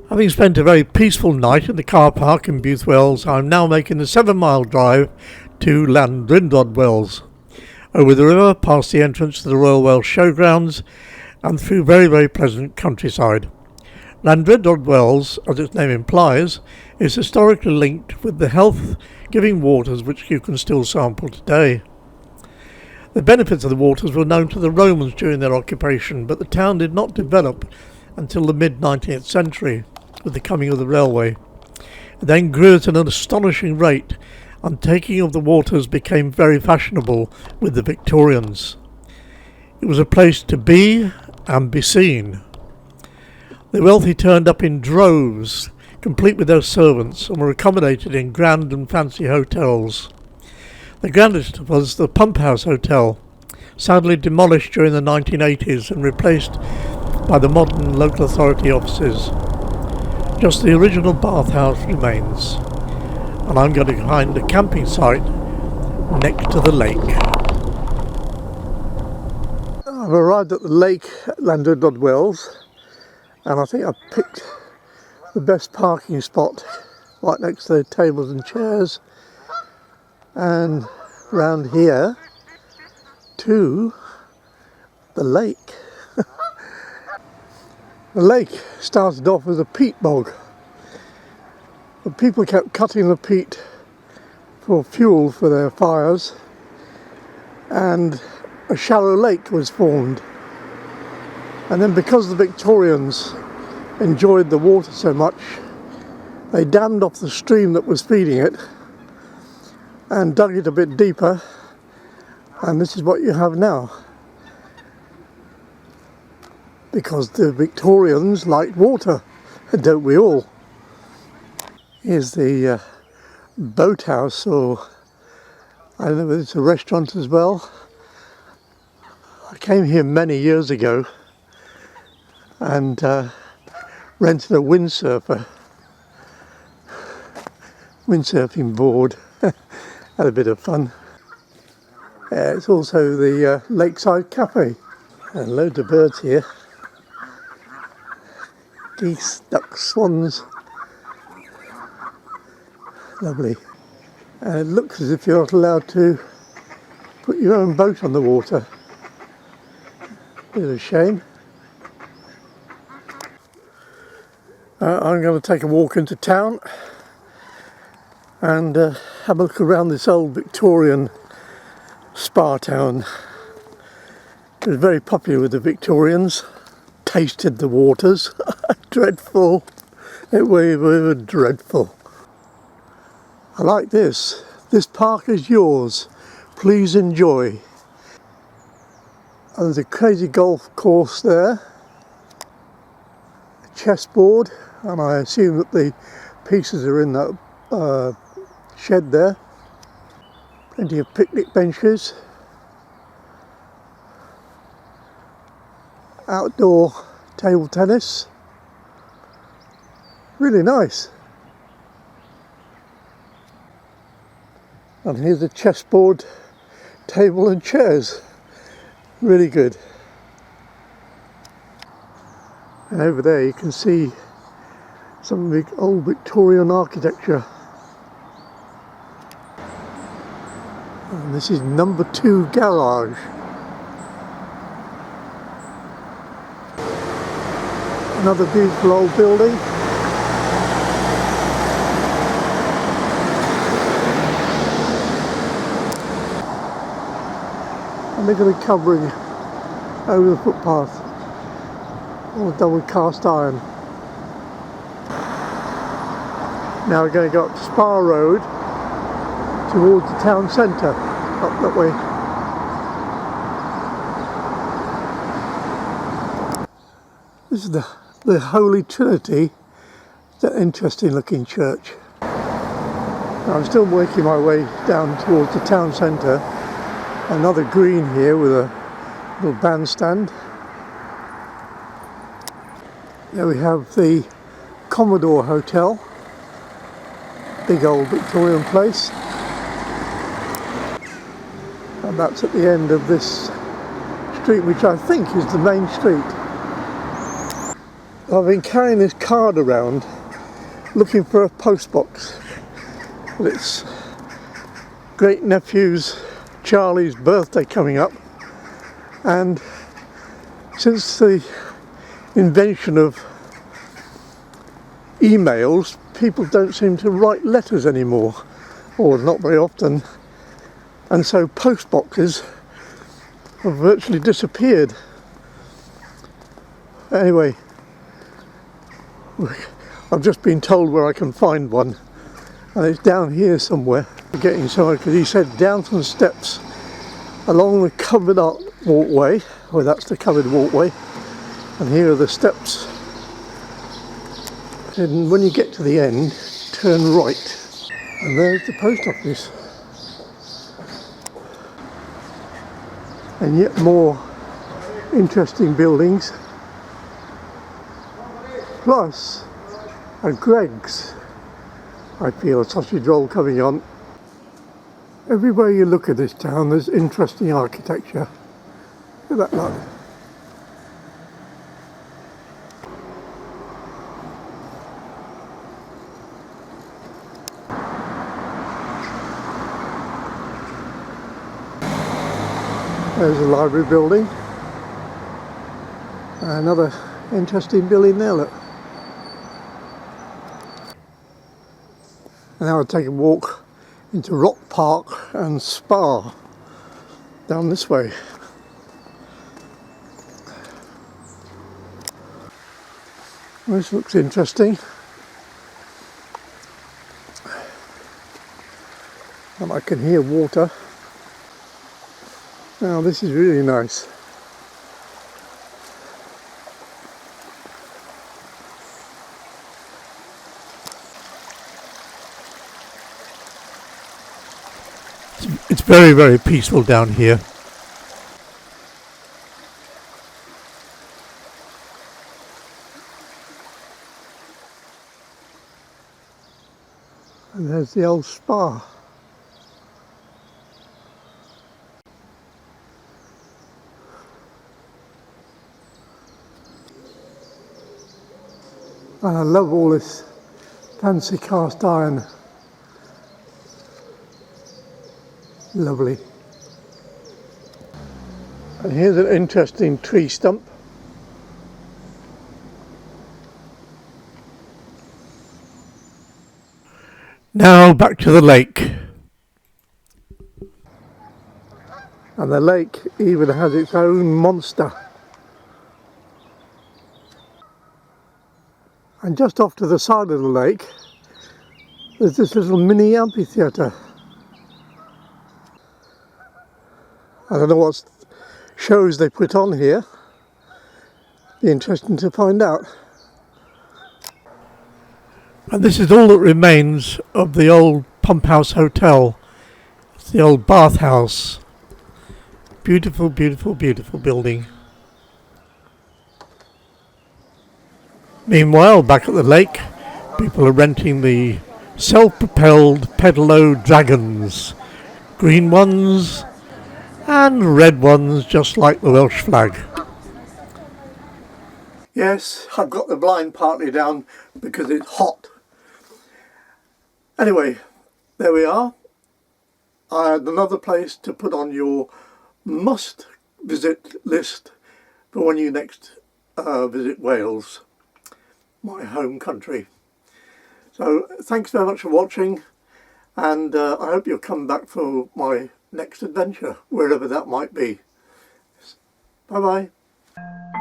Having spent a very peaceful night in the car park in Llandrindod Wells, I'm now making the 7-mile drive to Llandrindod Wells, over the river, past the entrance to the Royal Welsh Showgrounds, and through very pleasant countryside. Llandrindod Wells, as its name implies, is historically linked with the health-giving waters which you can still sample today. The benefits of the waters were known to the Romans during their occupation, but the town did not develop until the mid-19th century, with the coming of the railway. It then grew at an astonishing rate, and taking of the waters became very fashionable with the Victorians. It was a place to be and be seen. The wealthy turned up in droves, complete with their servants, and were accommodated in grand and fancy hotels. The grandest was the Pump House Hotel, sadly demolished during the 1980s and replaced by the modern local authority offices. Just the original bathhouse remains, and I'm going to find a camping site next to the lake. I've arrived at the lake at Llandrindod Wells, and I think I've picked the best parking spot right next to the tables and chairs, and round here to the lake. The lake started off as a peat bog, but people kept cutting the peat for fuel for their fires, and a shallow lake was formed. And then, because the Victorians enjoyed the water so much, they dammed off the stream that was feeding it and dug it a bit deeper, and this is what you have now. Because the Victorians liked water, don't we all? Here's the boathouse, or I don't know whether it's a restaurant as well. I came here many years ago and rented a windsurfing board. Had a bit of fun. It's also the Lakeside Cafe, and loads of birds here. Geese, ducks, swans. Lovely. And it looks as if you're not allowed to put your own boat on the water. Bit of a shame. I'm going to take a walk into town and have a look around this old Victorian spa town. It was very popular with the Victorians. Tasted the waters. Dreadful. They were dreadful. I like this. This park is yours. Please enjoy. And there's a crazy golf course there. A chessboard, and I assume that the pieces are in that shed there. Plenty of picnic benches. Outdoor table tennis. Really nice. And here's a chessboard, table and chairs. Really good. And over there you can see some big old Victorian architecture. And this is number 2 garage. Another beautiful old building. And they've got a covering over the footpath, all double cast iron. Now we're going to go up Spa Road towards the town centre, up that way. This is the Holy Trinity. It's an interesting looking church. Now I'm still working my way down towards the town centre. Another green here with a little bandstand. There we have the Commodore Hotel, big old Victorian place. And that's at the end of this street, which I think is the main street. I've been carrying this card around looking for a post box. It's great nephew's Charlie's birthday coming up, and since the invention of emails, people don't seem to write letters anymore, or not very often, and so post boxes have virtually disappeared. Anyway, I've just been told where I can find one, and it's down here somewhere. We're getting somewhere because he said down some steps along the covered art walkway. Well, that's the covered walkway, and here are the steps. And when you get to the end, turn right, and there's the post office. And yet more interesting buildings, plus a Greggs. I feel a sausage roll coming on. Everywhere you look at this town, there's interesting architecture. Look at that lot. There's a library building. Another interesting building there, look. And now I'll take a walk into Rock Park and Spa down this way. This looks interesting. And I can hear water. Now this is really nice. It's very, very peaceful down here. And there's the old spa. And I love all this fancy cast iron. Lovely. And here's an interesting tree stump. Now back to the lake. And the lake even has its own monster. And just off to the side of the lake, there's this little mini amphitheatre. I don't know what shows they put on here. Be interesting to find out. And this is all that remains of the old Pump House Hotel. It's the old bathhouse. Beautiful, beautiful, beautiful building. Meanwhile, back at the lake, people are renting the self-propelled pedalo dragons. Green ones and red ones, just like the Welsh flag. Yes, I've got the blind partly down because it's hot. Anyway, there we are. I had another place to put on your must visit list for when you next visit Wales, my home country. So thanks very much for watching, and I hope you'll come back for my next adventure, wherever that might be. Bye bye.